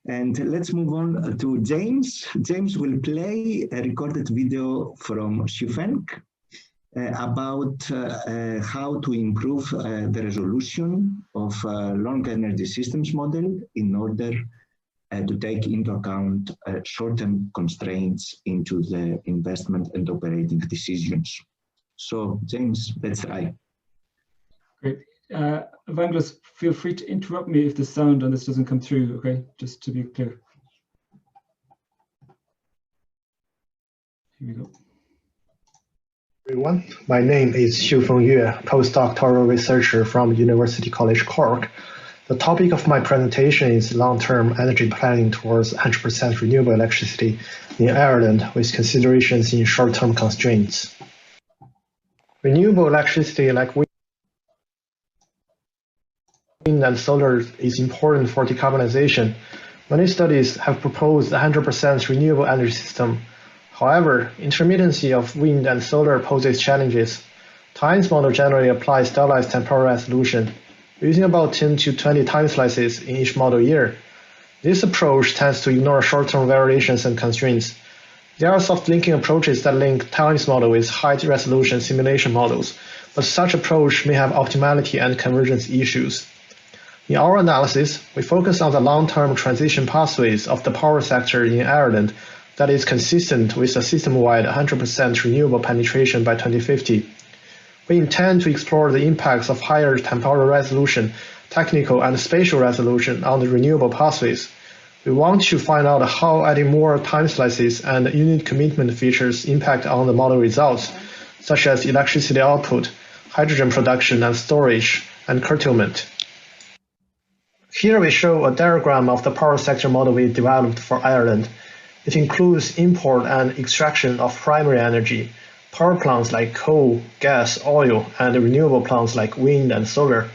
And let's move on to James. James will play a recorded video from Xiufeng about how to improve the resolution of long energy systems model in order to take into account short-term constraints into the investment and operating decisions. So, James, let's try. Great. Evangelist, feel free to interrupt me if the sound on this doesn't come through, okay? Just to be clear. Here we go. Everyone, my name is Xiufeng Yue, postdoctoral researcher from University College Cork. The topic of my presentation is long-term energy planning towards 100% renewable electricity in Ireland with considerations in short-term constraints. Renewable electricity like wind and solar is important for decarbonization. Many studies have proposed a 100% renewable energy system. However, intermittency of wind and solar poses challenges. TIMES model generally applies stylized temporal resolution, using about 10 to 20 time slices in each model year. This approach tends to ignore short-term variations and constraints. There are soft linking approaches that link TIMES model with high-resolution simulation models, but such approach may have optimality and convergence issues. In our analysis, we focus on the long-term transition pathways of the power sector in Ireland that is consistent with a system-wide 100% renewable penetration by 2050. We intend to explore the impacts of higher temporal resolution, technical and spatial resolution on the renewable pathways. We want to find out how adding more time slices and unit commitment features impact on the model results, such as electricity output, hydrogen production and storage, and curtailment. Here we show a diagram of the power sector model we developed for Ireland. It includes import and extraction of primary energy, power plants like coal, gas, oil, and renewable plants like wind and solar.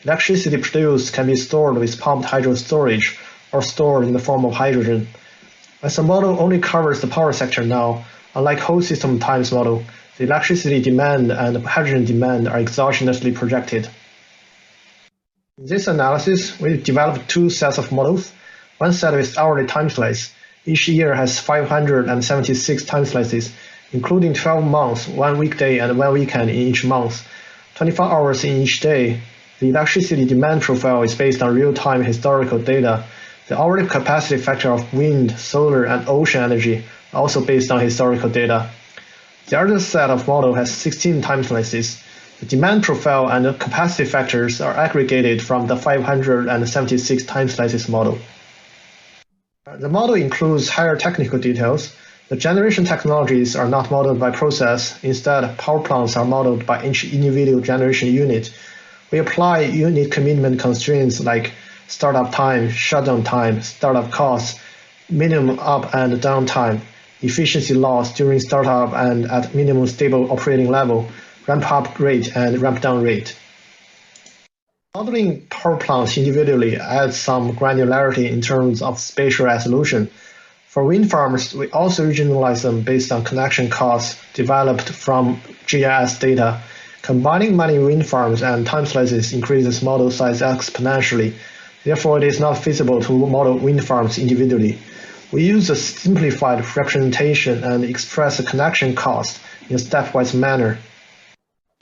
Electricity produced can be stored with pumped hydro storage or stored in the form of hydrogen. As the model only covers the power sector now, unlike whole system TIMES model, the electricity demand and hydrogen demand are exogenously projected. In this analysis, we developed two sets of models, one set with hourly time slice. Each year has 576 time slices, including 12 months, 1 weekday and 1 weekend in each month, 24 hours in each day. The electricity demand profile is based on real-time historical data. The hourly capacity factor of wind, solar, and ocean energy are also based on historical data. The other set of model has 16 time slices. The demand profile and the capacity factors are aggregated from the 576 time slices model. The model includes higher technical details. The generation technologies are not modeled by process. Instead, power plants are modeled by each individual generation unit. We apply unit commitment constraints like startup time, shutdown time, startup costs, minimum up and down time, efficiency loss during startup and at minimum stable operating level, ramp up rate and ramp down rate. Modeling power plants individually adds some granularity in terms of spatial resolution. For wind farms, we also regionalize them based on connection costs developed from GIS data. Combining many wind farms and time slices increases model size exponentially. Therefore, it is not feasible to model wind farms individually. We use a simplified representation and express the connection cost in a stepwise manner.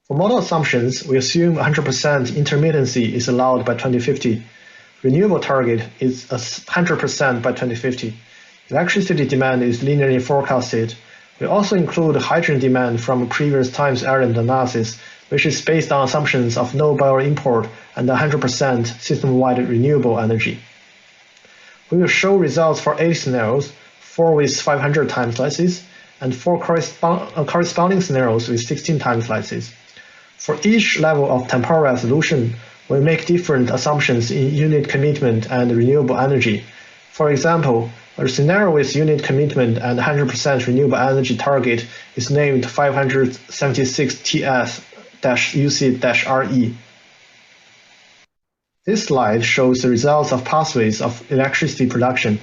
For model assumptions, we assume 100% intermittency is allowed by 2050. Renewable target is 100% by 2050. Electricity demand is linearly forecasted. We also include hydrogen demand from previous TIMES Ireland analysis, which is based on assumptions of no bio import and 100% system-wide renewable energy. We will show results for 8 scenarios, 4 with 500 time slices, and 4 corresponding scenarios with 16 time slices. For each level of temporal resolution, we make different assumptions in unit commitment and renewable energy. For example, a scenario with unit commitment and 100% renewable energy target is named 576TS-UC-RE. This slide shows the results of pathways of electricity production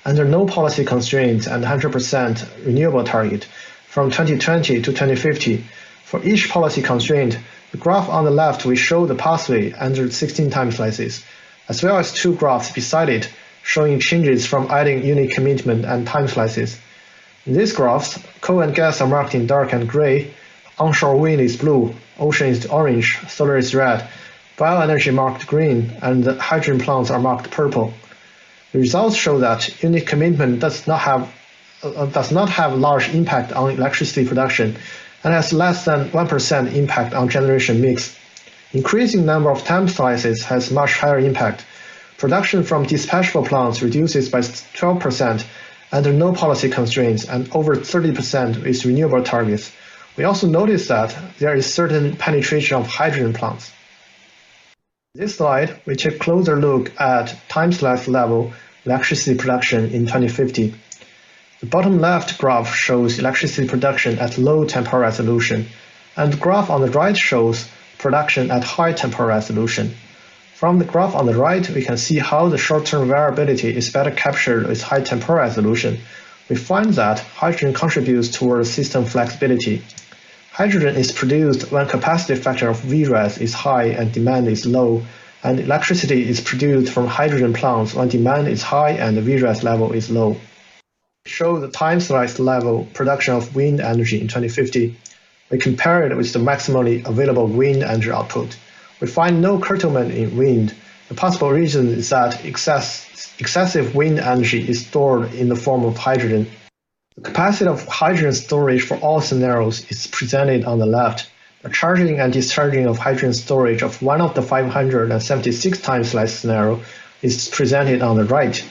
under no policy constraints and 100% renewable target from 2020 to 2050. For each policy constraint, the graph on the left will show the pathway under 16 time slices, as well as 2 graphs beside it showing changes from adding unit commitment and time slices. In these graphs, coal and gas are marked in dark and gray, onshore wind is blue, ocean is orange, solar is red, bioenergy marked green, and the hydrogen plants are marked purple. The results show that unit commitment does not have large impact on electricity production and has less than 1% impact on generation mix. Increasing number of time slices has much higher impact. Production from dispatchable plants reduces by 12% under no policy constraints and over 30% with renewable targets. We also notice that there is certain penetration of hydrogen plants. In this slide, we take a closer look at time slice level electricity production in 2050. The bottom left graph shows electricity production at low temporal resolution, and the graph on the right shows production at high temporal resolution. From the graph on the right, we can see how the short-term variability is better captured with high temporal resolution. We find that hydrogen contributes towards system flexibility. Hydrogen is produced when capacity factor of VRES is high and demand is low, and electricity is produced from hydrogen plants when demand is high and the VRES level is low. We show the time slice level production of wind energy in 2050. We compare it with the maximally available wind energy output. We find no curtailment in wind. The possible reason is that excessive wind energy is stored in the form of hydrogen. The capacity of hydrogen storage for all scenarios is presented on the left. The charging and discharging of hydrogen storage of one of the 576 time slice scenario is presented on the right.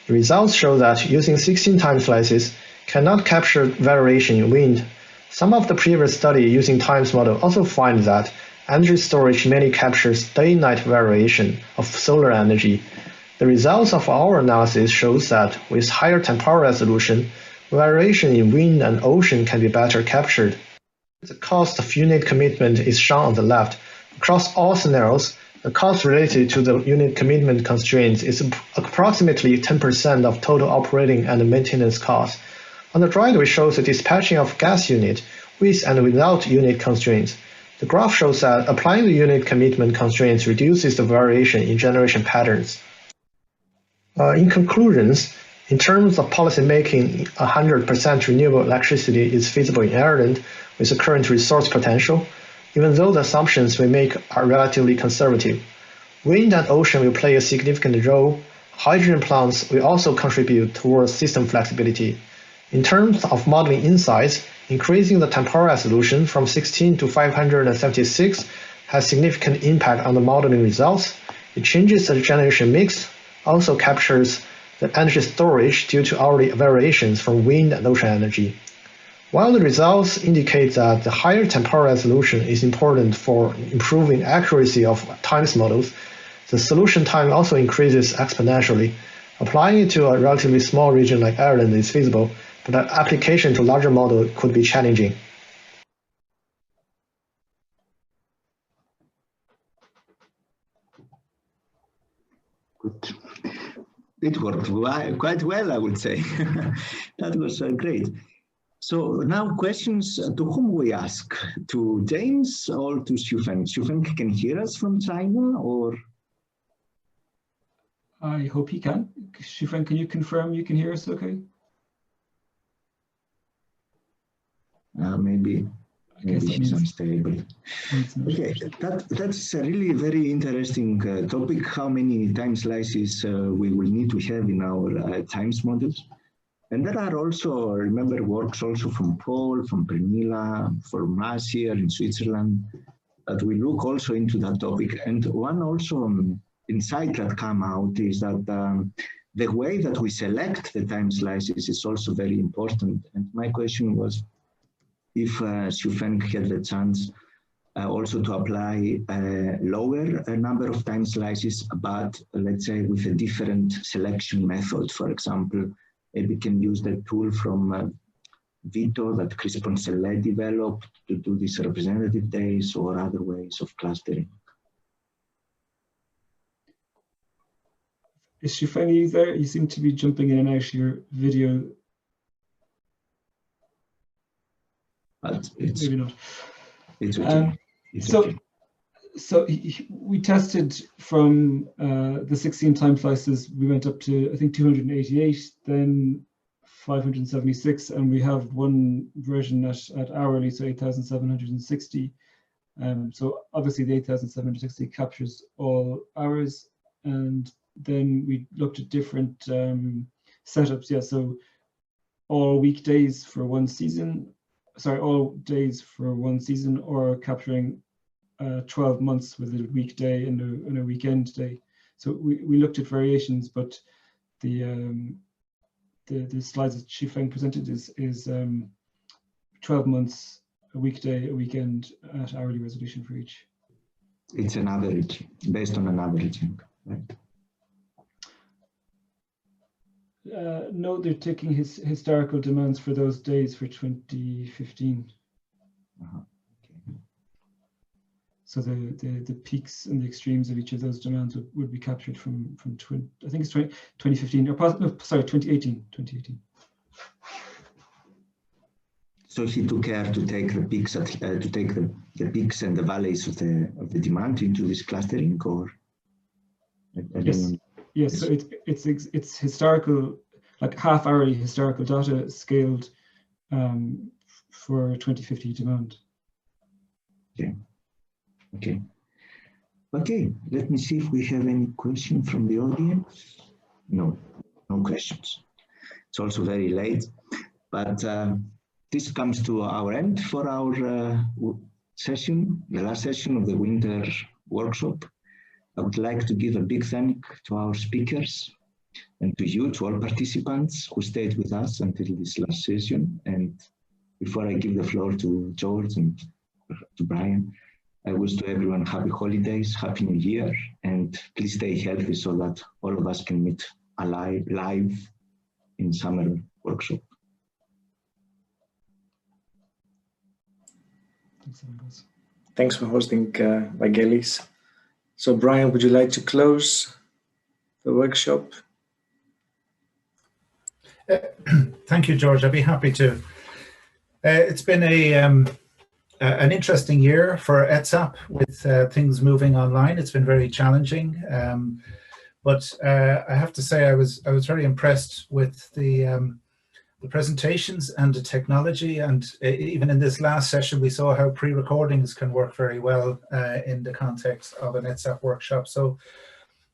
The results show that using 16 time slices cannot capture variation in wind. Some of the previous study using times model also find that energy storage mainly captures day-night variation of solar energy. The results of our analysis shows that with higher temporal resolution, variation in wind and ocean can be better captured. The cost of unit commitment is shown on the left. Across all scenarios, the cost related to the unit commitment constraints is approximately 10% of total operating and maintenance costs. On the right, we show the dispatching of gas unit with and without unit constraints. The graph shows that applying the unit commitment constraints reduces the variation in generation patterns. In conclusions, in terms of policy making, 100% renewable electricity is feasible in Ireland with the current resource potential, even though the assumptions we make are relatively conservative. Wind and ocean will play a significant role. Hydrogen plants will also contribute towards system flexibility. In terms of modeling insights, increasing the temporal resolution from 16 to 576 has significant impact on the modeling results. It changes the generation mix, also captures the energy storage due to hourly variations from wind and ocean energy. While the results indicate that the higher temporal resolution is important for improving accuracy of times models, the solution time also increases exponentially. Applying it to a relatively small region like Ireland is feasible, but an application to larger model could be challenging. Good. It worked quite well, I would say. That was great. So now questions to whom we ask? To James or to Xiufeng? Xiufeng can hear us from China, or? I hope he can. Xiufeng, can you confirm you can hear us okay? Maybe he's unstable. Okay, that's a really very interesting topic, how many time slices we will need to have in our times models. And there are also, remember, works also from Paul, from Pernilla, from us here in Switzerland, that we look also into that topic. And one also insight that come out is that the way that we select the time slices is also very important. And my question was, if Xiufeng had the chance also to apply a lower number of time slices, but let's say with a different selection method. For example, maybe can use the tool from Vito that Chris Poncelet developed to do these representative days, or other ways of clustering. Is Xiufeng, are you there? You seem to be jumping in and out of your video. But it's, maybe not. It's okay. It's so okay. So we tested from the 16 time slices, we went up to, I think, 288, then 576, and we have one version at hourly, so 8,760. So obviously the 8,760 captures all hours, and then we looked at different setups. Yeah, so all weekdays for one season, sorry, all days for one season, or capturing 12 months with a weekday and a weekend day. So we looked at variations, but the slides that Xiufeng presented is 12 months, a weekday, a weekend at hourly resolution for each. It's an average, based on an averaging, right? No, they're taking historical demands for those days for 2015. Okay. So the peaks and the extremes of each of those demands would be captured from I think it's 2015 or no, sorry, 2018. So he took care to take the peaks the peaks and the valleys of the demand into this clustering, or yes. Yes, so it's historical, like half hourly historical data scaled for 2050 demand. Okay, let me see if we have any question from the audience. No questions. It's also very late, but this comes to our end for our session, the last session of the winter workshop. I would like to give a big thank to our speakers and to you, to all participants who stayed with us until this last session. And before I give the floor to George and to Brian, I wish to everyone happy holidays, happy New Year, and please stay healthy so that all of us can meet live in summer workshop. Thanks for hosting, Vangelis. So Brian, would you like to close the workshop? Thank you, George. I'd be happy to. It's been an interesting year for ETSAP with things moving online. It's been very challenging, but I have to say I was very impressed with the presentations and the technology, and even in this last session we saw how pre-recordings can work very well in the context of an ETSAP workshop. So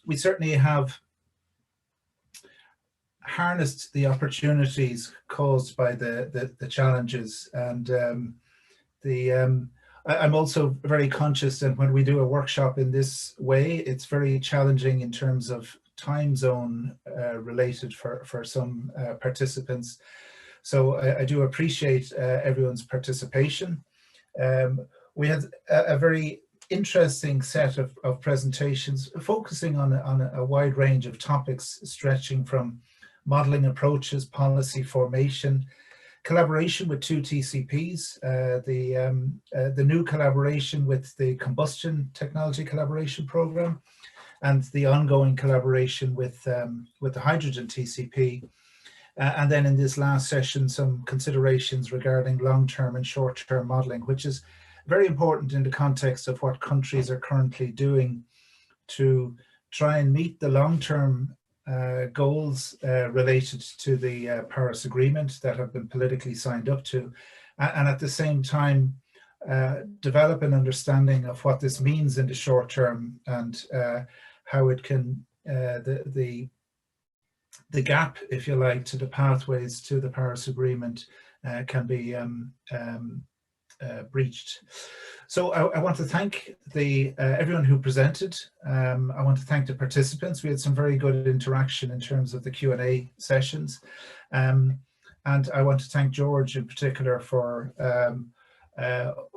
we certainly have harnessed the opportunities caused by the challenges, and I'm also very conscious that when we do a workshop in this way, it's very challenging in terms of time zone related for some participants. So I do appreciate everyone's participation. We had a very interesting set of presentations focusing on a wide range of topics, stretching from modeling approaches, policy formation, collaboration with two TCPs, the new collaboration with the Combustion Technology Collaboration Program, and the ongoing collaboration with the Hydrogen TCP. And then in this last session, some considerations regarding long-term and short-term modeling, which is very important in the context of what countries are currently doing to try and meet the long-term goals related to the Paris Agreement that have been politically signed up to, and at the same time develop an understanding of what this means in the short term, and how it can the gap, if you like, to the pathways to the Paris Agreement can be breached. So I want to thank everyone who presented. I want to thank the participants. We had some very good interaction in terms of the Q&A sessions. And I want to thank George in particular for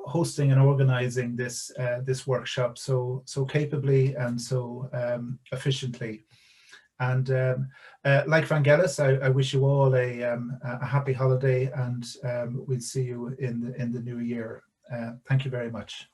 hosting and organizing this workshop so capably and so efficiently. And like Vangelis, I wish you all a happy holiday, and we'll see you in the new year. Thank you very much.